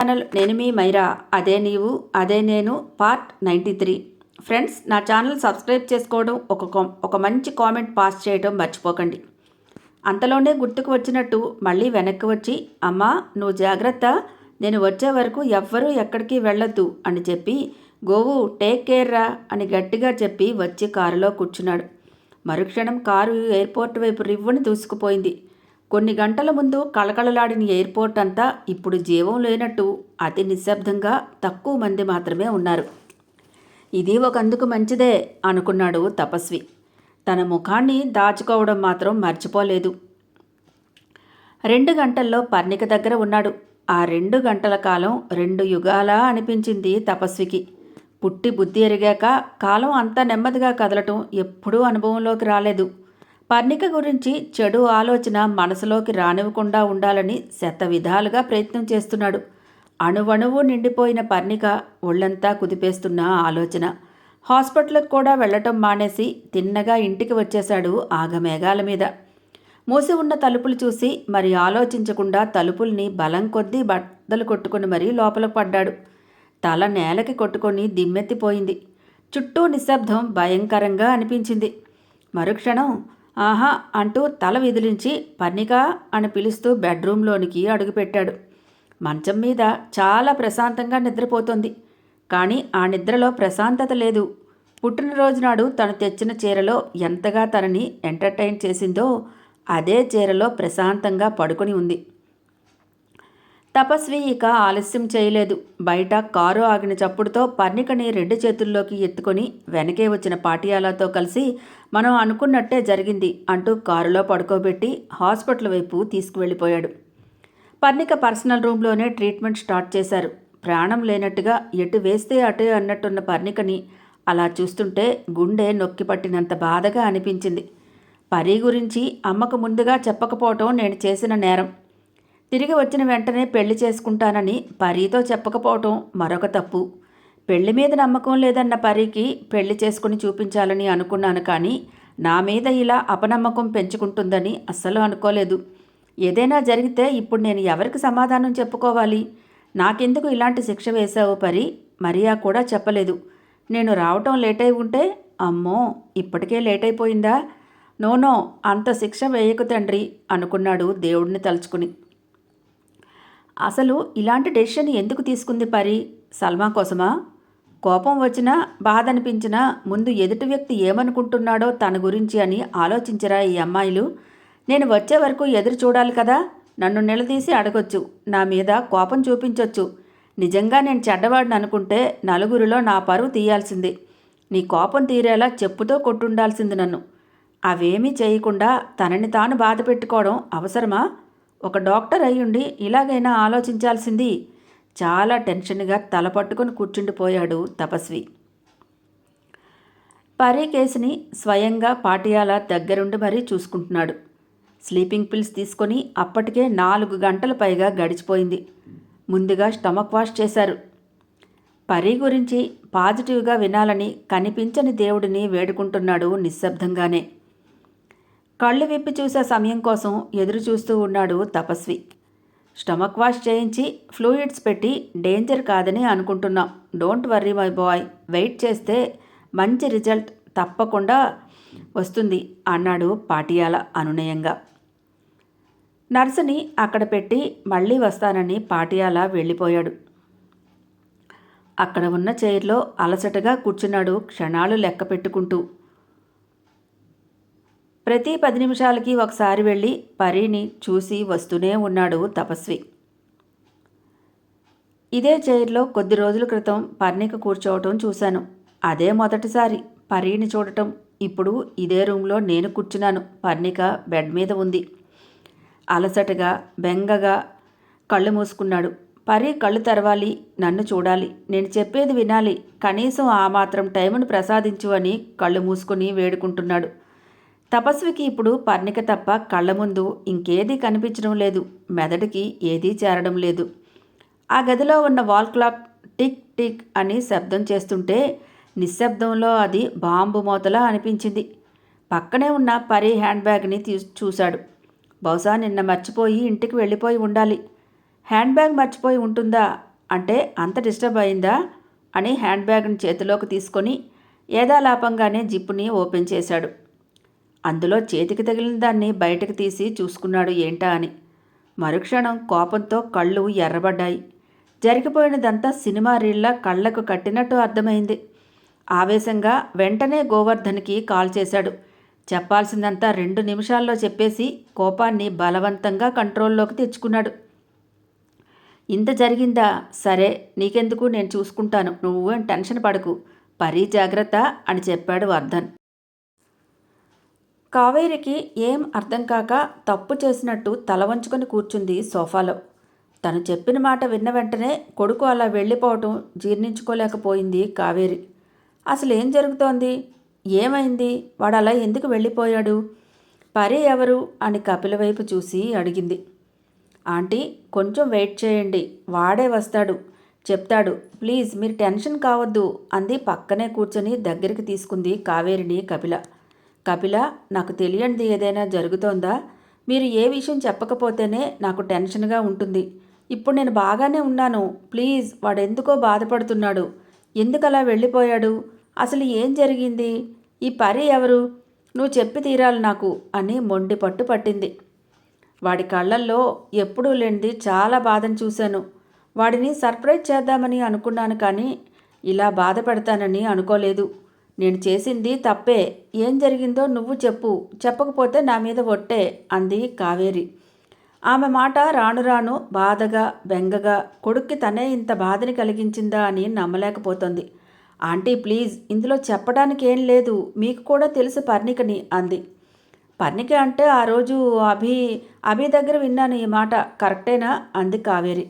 Channel. నేను మీ మైరా. అదే నీవు అదే నేను పార్ట్ 93. ఫ్రెండ్స్, నా ఛానల్ సబ్స్క్రైబ్ చేసుకోవడం, ఒక మంచి కామెంట్ పాస్ చేయడం మర్చిపోకండి. అంతలోనే గుర్తుకు వచ్చినట్టు మళ్ళీ వెనక్కి వచ్చి, అమ్మా నువ్వు జాగ్రత్త, నేను వచ్చే వరకు ఎవ్వరూ ఎక్కడికి వెళ్ళొద్దు అని చెప్పి, గోవు టేక్ కేర్ రా అని గట్టిగా చెప్పి వచ్చి కారులో కూర్చున్నాడు. మరుక్షణం కారు ఎయిర్పోర్ట్ వైపు రివ్వుని దూసుకుపోయింది. కొన్ని గంటల ముందు కళకళలాడిన ఎయిర్పోర్ట్ అంతా ఇప్పుడు జీవం లేనట్టు అతి నిశ్శబ్దంగా తక్కువ మంది మాత్రమే ఉన్నారు. ఇది ఒకందుకు మంచిదే అనుకున్నాడు తపస్వి. తన ముఖాన్ని దాచుకోవడం మాత్రం మర్చిపోలేదు. 2 గంటల్లో పర్ణిక దగ్గర ఉన్నాడు. ఆ 2 గంటల కాలం 2 యుగాలా అనిపించింది తపస్వికి. పుట్టి బుద్ధి ఎరిగాక కాలం అంతా నెమ్మదిగా కదలటం ఎప్పుడూ అనుభవంలోకి రాలేదు. పర్ణిక గురించి చెడు ఆలోచన మనసులోకి రానివ్వకుండా ఉండాలని శతవిధాలుగా ప్రయత్నం చేస్తున్నాడు. అణువణువు నిండిపోయిన పర్ణిక ఒళ్ళంతా కుదిపేస్తున్న ఆలోచన. హాస్పిటల్కి కూడా వెళ్లటం మానేసి తిన్నగా ఇంటికి వచ్చేశాడు ఆగమేఘాల మీద. మూసి ఉన్న తలుపులు చూసి మరి ఆలోచించకుండా తలుపుల్ని బలం కొద్దీ బద్దలు కొట్టుకుని మరీ లోపలికి పడ్డాడు. తల నేలకి కొట్టుకొని దిమ్మెత్తిపోయింది. చుట్టూ నిశ్శబ్దం భయంకరంగా అనిపించింది. మరుక్షణం ఆహా అంటూ తల విదిలించి పర్ణిక అని పిలుస్తూ బెడ్రూమ్లోనికి అడుగుపెట్టాడు. మంచం మీద చాలా ప్రశాంతంగా నిద్రపోతోంది. కానీ ఆ నిద్రలో ప్రశాంతత లేదు. పుట్టినరోజు నాడు తను తెచ్చిన చీరలో ఎంతగా తనని ఎంటర్టైన్ చేసిందో అదే చీరలో ప్రశాంతంగా పడుకొని ఉంది. తపస్వి ఇక ఆలస్యం చేయలేదు. బయట కారు ఆగిన చప్పుడుతో పర్ణికని 2 చేతుల్లోకి ఎత్తుకొని వెనకే వచ్చిన పాటియాలాతో కలిసి మనం అనుకున్నట్టే జరిగింది అంటూ కారులో పడుకోబెట్టి హాస్పిటల్ వైపు తీసుకువెళ్ళిపోయాడు. పర్ణిక పర్సనల్ రూమ్లోనే ట్రీట్మెంట్ స్టార్ట్ చేశారు. ప్రాణం లేనట్టుగా ఎటు వేస్తే అటే అన్నట్టున్న పర్ణికని అలా చూస్తుంటే గుండె నొక్కి పట్టినంత బాధగా అనిపించింది. పరి గురించి అమ్మకు ముందుగా చెప్పకపోవటం నేను చేసిన నేరం. తిరిగి వచ్చిన వెంటనే పెళ్లి చేసుకుంటానని పరీతో చెప్పకపోవటం మరొక తప్పు. పెళ్లి మీద నమ్మకం లేదన్న పరికి పెళ్లి చేసుకుని చూపించాలని అనుకున్నాను, కానీ నా మీద ఇలా అపనమ్మకం పెంచుకుంటుందని అస్సలు అనుకోలేదు. ఏదైనా జరిగితే ఇప్పుడు నేను ఎవరికి సమాధానం చెప్పుకోవాలి? నాకెందుకు ఇలాంటి శిక్ష వేశావు పరి? మరియా కూడా చెప్పలేదు. నేను రావటం లేట్ అయి ఉంటే, అమ్మో ఇప్పటికే లేట్ అయిపోయిందా? నోనో, అంత శిక్ష వేయకు తండ్రి అనుకున్నాడు దేవుడిని తలుచుకుని. అసలు ఇలాంటి డెసిషన్ ఎందుకు తీసుకుంది పరి? సల్మా కోసమా? కోపం వచ్చినా బాధ అనిపించినా ముందు ఎదుటి వ్యక్తి ఏమనుకుంటున్నాడో తన గురించి అని ఆలోచించరా ఈ అమ్మాయిలు? నేను వచ్చే వరకు ఎదురు చూడాలి కదా? నన్ను నిలదీసి అడగొచ్చు, నా మీద కోపం చూపించొచ్చు. నిజంగా నేను చెడ్డవాడిని అనుకుంటే నలుగురిలో నా పరువు తీయాల్సింది. నీ కోపం తీరేలా చెప్పుతో కొట్టుండాల్సింది నన్ను. అవేమీ చేయకుండా తనని తాను బాధ పెట్టుకోవడం అవసరమా? ఒక డాక్టర్ అయ్యుండి ఇలాగైనా ఆలోచించాల్సింది. చాలా టెన్షన్గా తల పట్టుకొని కూర్చుండిపోయాడు తపస్వి. పరీ కేసుని స్వయంగా పాటియాలా దగ్గరుండి మరీ చూసుకుంటున్నాడు. స్లీపింగ్ పిల్స్ తీసుకొని అప్పటికే 4 గంటల పైగా గడిచిపోయింది. ముందుగా స్టమక్ వాష్ చేశారు. పరీ గురించి పాజిటివ్గా వినాలని కనిపించని దేవుడిని వేడుకుంటున్నాడు నిశ్శబ్దంగానే. కళ్ళు విప్పి చూసే సమయం కోసం ఎదురు చూస్తూ ఉన్నాడు తపస్వి. స్టమక్ వాష్ చేయించి ఫ్లూయిడ్స్ పెట్టి డేంజర్ కాదని అనుకుంటున్నాం. Don't worry my boy, wait చేస్తే మంచి రిజల్ట్ తప్పకుండా వస్తుంది అన్నాడు పాటియాల అనునయంగా. నర్సుని అక్కడ పెట్టి మళ్ళీ వస్తానని పాటియాల వెళ్ళిపోయాడు. అక్కడ ఉన్న చైర్లో అలసటగా కూర్చున్నాడు క్షణాలు లెక్క పెట్టుకుంటూ. ప్రతి 10 నిమిషాలకి ఒకసారి వెళ్ళి పరీని చూసి వస్తూనే ఉన్నాడు తపస్వి. ఇదే చైర్లో కొద్ది రోజుల క్రితం పర్ణిక కూర్చోవటం చూశాను. అదే మొదటిసారి పరీని చూడటం. ఇప్పుడు ఇదే రూమ్లో నేను కూర్చున్నాను. పర్ణిక బెడ్ మీద ఉంది. అలసటగా బెంగగా కళ్ళు మూసుకున్నాడు. పరీ కళ్ళు తెరవాలి, నన్ను చూడాలి, నేను చెప్పేది వినాలి, కనీసం ఆ మాత్రం టైంను ప్రసాదించు అని కళ్ళు మూసుకుని వేడుకుంటున్నాడు. తపస్వికి ఇప్పుడు పర్ణిక తప్ప కళ్ళ ముందు ఇంకేదీ కనిపించడం లేదు. మెదడుకి ఏదీ చేరడం లేదు. ఆ గదిలో ఉన్న వాల్ క్లాక్ టిక్ టిక్ అని శబ్దం చేస్తుంటే నిశ్శబ్దంలో అది బాంబు మోతలా అనిపించింది. పక్కనే ఉన్న పరీ హ్యాండ్ బ్యాగ్ని చూశాడు. బహుశా నిన్న మర్చిపోయి ఇంటికి వెళ్ళిపోయి ఉండాలి. హ్యాండ్ బ్యాగ్ మర్చిపోయి ఉంటుందా అంటే అంత డిస్టర్బ్ అయిందా అని హ్యాండ్ బ్యాగ్ని చేతిలోకి తీసుకొని ఏదాలాపంగానే జిప్పుని ఓపెన్ చేశాడు. అందులో చేతికి తగిలిన దాన్ని బయటకు తీసి చూసుకున్నాడు ఏంటా అని. మరుక్షణం కోపంతో కళ్ళు ఎర్రబడ్డాయి. జరిగిపోయినదంతా సినిమా రీళ్ల కళ్లకు కట్టినట్టు అర్థమైంది. ఆవేశంగా వెంటనే గోవర్ధన్కి కాల్ చేశాడు. చెప్పాల్సిందంతా 2 నిమిషాల్లో చెప్పేసి కోపాన్ని బలవంతంగా కంట్రోల్లోకి తెచ్చుకున్నాడు. ఇంత జరిగిందా? సరే, నీకెందుకు, నేను చూసుకుంటాను, నువ్వేం టెన్షన్ పడకు, పరీ జాగ్రత్త అని చెప్పాడు వర్ధన్. కావేరికి ఏం అర్థం కాక తప్పు చేసినట్టు తల వంచుకొని కూర్చుంది సోఫాలో. తను చెప్పిన మాట విన్న వెంటనే కొడుకు అలా వెళ్ళిపోవటం జీర్ణించుకోలేకపోయింది కావేరి. అసలేం జరుగుతోంది? ఏమైంది? వాడు అలా ఎందుకు వెళ్ళిపోయాడు? పరి ఎవరు అని కపిల వైపు చూసి అడిగింది. ఆంటీ, కొంచెం వెయిట్ చేయండి, వాడే వస్తాడు, చెప్తాడు, ప్లీజ్ మీరు టెన్షన్ కావద్దు అంది పక్కనే కూర్చొని దగ్గరికి తీసుకుంది కావేరిని కపిల. కపిల, నాకు తెలియనిది ఏదైనా జరుగుతోందా? మీరు ఏ విషయం చెప్పకపోతేనే నాకు టెన్షన్గా ఉంటుంది. ఇప్పుడు నేను బాగానే ఉన్నాను. ప్లీజ్, వాడెందుకో బాధపడుతున్నాడు. ఎందుకలా వెళ్ళిపోయాడు? అసలు ఏం జరిగింది? ఈ పరి ఎవరు? నువ్వు చెప్పి తీరాలి నాకు అని మొండి పట్టు పట్టింది. వాడి కళ్ళల్లో ఎప్పుడూ లేనిది చాలా బాధను చూశాను. వాడిని సర్ప్రైజ్ చేద్దామని అనుకున్నాను, కానీ ఇలా బాధ పెడతానని అనుకోలేదు. నేను చేసింది తప్పే. ఏం జరిగిందో నువ్వు చెప్పు, చెప్పకపోతే నా మీద ఒట్టే అంది కావేరి. ఆమె మాట రాను రాను బాధగా బెంగగా కొడుక్కి తనే ఇంత బాధని కలిగించిందా అని నమ్మలేకపోతుంది. ఆంటీ ప్లీజ్, ఇందులో చెప్పడానికి ఏం లేదు, మీకు కూడా తెలుసు పర్ణికని అంది. పర్ణిక అంటే ఆ రోజు అభి దగ్గర విన్నాను ఈ మాట, కరెక్టేనా అంది కావేరి.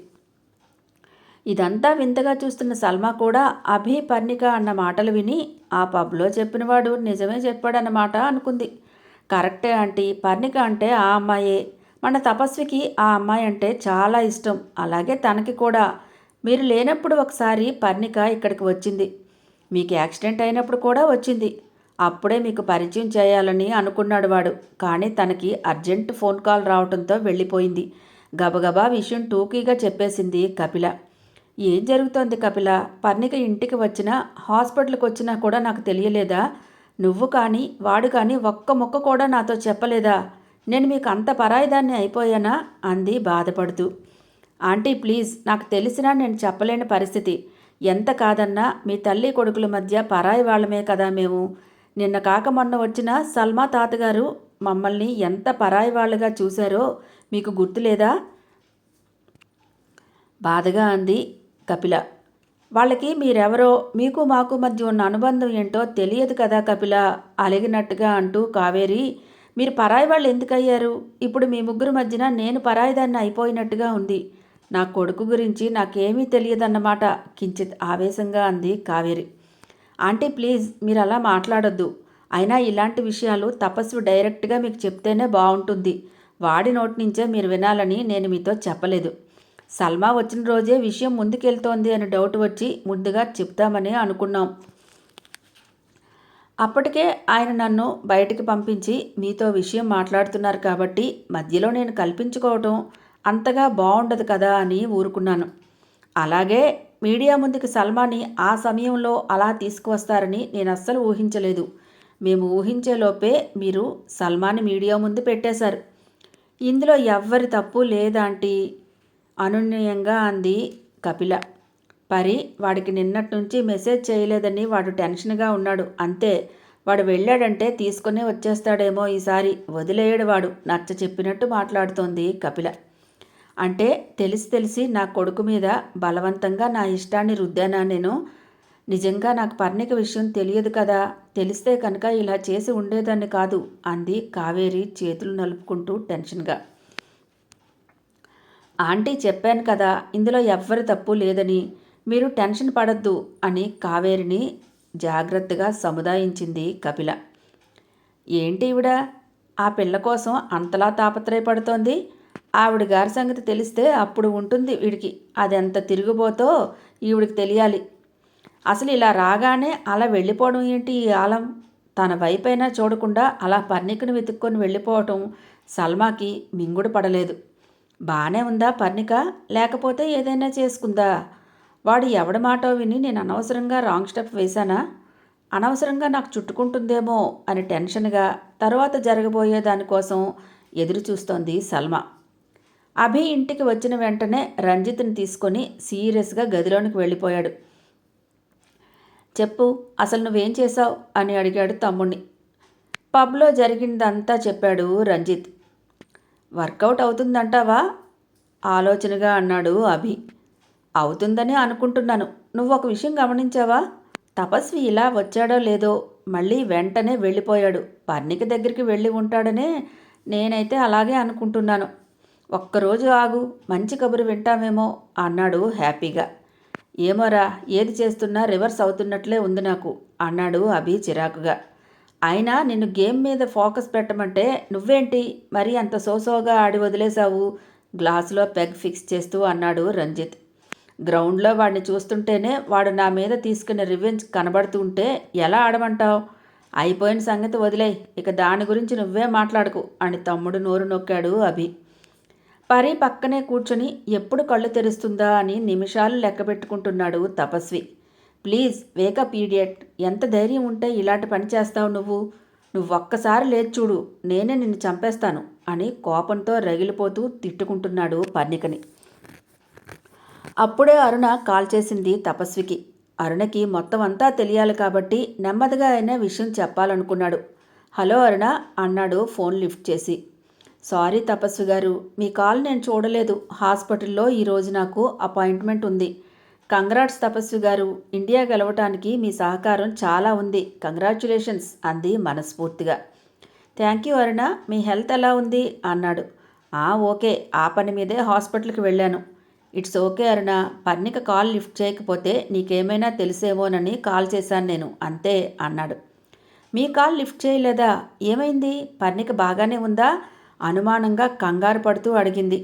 ఇదంతా వింతగా చూస్తున్న సల్మా కూడా అభి పర్ణిక అన్న మాటలు విని ఆ పబ్లో చెప్పినవాడు నిజమే చెప్పాడన్నమాట అనుకుంది. కరెక్టే ఆంటీ, పర్ణిక అంటే ఆ అమ్మాయే. మన తపస్వికి ఆ అమ్మాయి అంటే చాలా ఇష్టం, అలాగే తనకి కూడా. మీరు లేనప్పుడు ఒకసారి పర్ణిక ఇక్కడికి వచ్చింది. మీకు యాక్సిడెంట్ అయినప్పుడు కూడా వచ్చింది. అప్పుడే మీకు పరిచయం చేయాలని అనుకున్నాడు వాడు, కానీ తనకి అర్జెంట్ ఫోన్ కాల్ రావడంతో వెళ్ళిపోయింది. గబగబా విషయం టూకీగా చెప్పేసింది కపిల. ఏం జరుగుతోంది కపిల? పర్ణిక ఇంటికి వచ్చినా హాస్పిటల్కి వచ్చినా కూడా నాకు తెలియలేదా? నువ్వు కానీ వాడు కానీ ఒక్క ముక్క కూడా నాతో చెప్పలేదా? నేను మీకు అంత పరాయిదాన్ని అయిపోయానా అంది బాధపడుతూ. ఆంటీ ప్లీజ్, నాకు తెలిసినా నేను చెప్పలేని పరిస్థితి. ఎంత కాదన్నా మీ తల్లి కొడుకుల మధ్య పరాయి వాళ్ళమే కదా మేము. నిన్న కాక మొన్న వచ్చిన సల్మా తాతగారు మమ్మల్ని ఎంత పరాయి వాళ్ళుగా చూశారో మీకు గుర్తులేదా? బాధగా అంది కపిల. వాళ్ళకి మీరెవరో, మీకు మాకు మధ్య ఉన్న అనుబంధం ఏంటో తెలియదు కదా కపిల అలిగినట్టుగా అంటూ కావేరి, మీరు పరాయి వాళ్ళు ఎందుకయ్యారు? ఇప్పుడు మీ ముగ్గురు మధ్యన నేను పరాయిదాన్ని అయిపోయినట్టుగా ఉంది. నా కొడుకు గురించి నాకేమీ తెలియదన్నమాట కించిత్ ఆవేశంగా అంది కావేరి. ఆంటీ ప్లీజ్, మీరు అలా మాట్లాడొద్దు. అయినా ఇలాంటి విషయాలు తపస్వి డైరెక్ట్గా మీకు చెప్తేనే బాగుంటుంది. వాడి నోటి నుంచే మీరు వినాలని నేను మీతో చెప్పలేదు. సల్మా వచ్చిన రోజే విషయం ముందుకెళ్తోంది అని డౌట్ వచ్చి ముందుగా చెప్తామని అనుకున్నాం. అప్పటికే ఆయన నన్ను బయటికి పంపించి మీతో విషయం మాట్లాడుతున్నారు కాబట్టి మధ్యలో నేను కల్పించుకోవటం అంతగా బాగుండదు కదా అని ఊరుకున్నాను. అలాగే మీడియా ముందుకి సల్మాని ఆ సమయంలో అలా తీసుకువస్తారని నేను అస్సలు ఊహించలేదు. మేము ఊహించేలోపే మీరు సల్మాని మీడియా ముందు పెట్టేశారు. ఇందులో ఎవ్వరి తప్పు లేదాంటీ అనునయంగా అంది కపిల. పరి వాడికి నిన్నటి నుంచి మెసేజ్ చేయలేదని వాడు టెన్షన్గా ఉన్నాడు, అంతే. వాడు వెళ్ళాడంటే తీసుకునే వచ్చేస్తాడేమో ఈసారి, వదిలేయడు వాడు నచ్చ చెప్పినట్టు మాట్లాడుతోంది కపిల. అంటే తెలిసి నా కొడుకు మీద బలవంతంగా నా ఇష్టాన్ని రుద్దానా నేను? నిజంగా నాకు పర్ణిక విషయం తెలియదు కదా, తెలిస్తే కనుక ఇలా చేసి ఉండేదాన్ని కాదు అంది కావేరి చేతులు నలుపుకుంటూ టెన్షన్గా. ఆంటీ చెప్పాను కదా, ఇందులో ఎవ్వరి తప్పు లేదని, మీరు టెన్షన్ పడద్దు అని కావేరిని జాగ్రత్తగా సముదాయించింది కపిల. ఏంటి ఈవిడ ఆ పిల్ల కోసం అంతలా తాపత్రయపడుతోంది? ఆవిడ గారి సంగతి తెలిస్తే అప్పుడు ఉంటుంది వీడికి. అదెంత తిరుగుబోతో ఈవిడికి తెలియాలి. అసలు ఇలా రాగానే అలా వెళ్ళిపోవడం ఏంటి ఈ ఆలం? తన వైపైనా చూడకుండా అలా పర్ణికను వెతుక్కొని వెళ్ళిపోవటం సల్మాకి మింగుడు పడలేదు. బాగానే ఉందా పర్ణిక, లేకపోతే ఏదైనా చేసుకుందా? వాడు ఎవడి మాటో విని నేను అనవసరంగా రాంగ్ స్టెప్ వేశానా? అనవసరంగా నాకు చుట్టుకుంటుందేమో అని టెన్షన్గా తర్వాత జరగబోయే దానికోసం ఎదురు చూస్తోంది సల్మా. అభి ఇంటికి వచ్చిన వెంటనే రంజిత్ని తీసుకొని సీరియస్గా గదిలోనికి వెళ్ళిపోయాడు. చెప్పు, అసలు నువ్వేం చేశావు అని అడిగాడు తమ్ముణ్ణి. పబ్లో జరిగిందంతా చెప్పాడు రంజిత్. వర్కౌట్ అవుతుందంటావా? ఆలోచనగా అన్నాడు అభి. అవుతుందని అనుకుంటున్నాను. నువ్వు ఒక విషయం గమనించావా? తపస్వి ఇలా వచ్చాడో లేదో మళ్ళీ వెంటనే వెళ్ళిపోయాడు. పర్ణిక దగ్గరికి వెళ్ళి ఉంటాడనే నేనైతే అలాగే అనుకుంటున్నాను. ఒక్కరోజు ఆగు, మంచి కబురు వింటామేమో అన్నాడు హ్యాపీగా. ఏమోరా, ఏది చేస్తున్నా రివర్స్ అవుతున్నట్లే ఉంది నాకు అన్నాడు అభి చిరాకుగా. అయినా నిన్ను గేమ్ మీద ఫోకస్ పెట్టమంటే నువ్వేంటి మరీ అంత సోసోగా ఆడి వదిలేశావు? గ్లాసులో పెగ్ ఫిక్స్ చేస్తూ అన్నాడు రంజిత్. గ్రౌండ్లో వాడిని చూస్తుంటేనే వాడు నా మీద తీసుకున్న రివెంజ్ కనబడుతుంటే ఎలా ఆడమంటావు? అయిపోయిన సంగతి వదిలేయ్, ఇక దాని గురించి నువ్వే మాట్లాడకు అని తమ్ముడు నోరు నొక్కాడు అభి. పరి పక్కనే కూర్చొని ఎప్పుడు కళ్ళు తెరుస్తుందా అని నిమిషాలు లెక్క పెట్టుకుంటున్నాడు తపస్వి. ప్లీజ్ వేకప్ ఈడియట్, ఎంత ధైర్యం ఉంటే ఇలాంటి పని చేస్తావు నువ్వు ఒక్కసారి లేచి చూడు, నేనే నిన్ను చంపేస్తాను అని కోపంతో రగిలిపోతూ తిట్టుకుంటున్నాడు పర్ణికని. అప్పుడే అరుణ కాల్ చేసింది తపస్వికి. అరుణకి మొత్తం అంతా తెలియాలి కాబట్టి నెమ్మదిగా అయినా విషయం చెప్పాలనుకున్నాడు. హలో అరుణ అన్నాడు ఫోన్ లిఫ్ట్ చేసి. సారీ తపస్వి గారు, మీ కాల్ నేను చూడలేదు. హాస్పిటల్లో ఈరోజు నాకు అపాయింట్మెంట్ ఉంది. కంగ్రాట్స్ తపస్వి గారు, ఇండియా గెలవటానికి మీ సహకారం చాలా ఉంది. కంగ్రాచ్యులేషన్స్ అంది మనస్ఫూర్తిగా. Thank you Aruna, me health ఎలా ఉంది అన్నాడు. ఓకే, ఆ పని మీదే హాస్పిటల్కి వెళ్ళాను. It's okay Aruna, Parnika call lift చేయకపోతే నీకేమైనా తెలిసేమోనని కాల్ చేశాను నేను, అంతే అన్నాడు. మీ కాల్ లిఫ్ట్ చేయలేదా? ఏమైంది? పర్ణిక బాగానే ఉందా? అనుమానంగా కంగారు పడుతూ అడిగింది.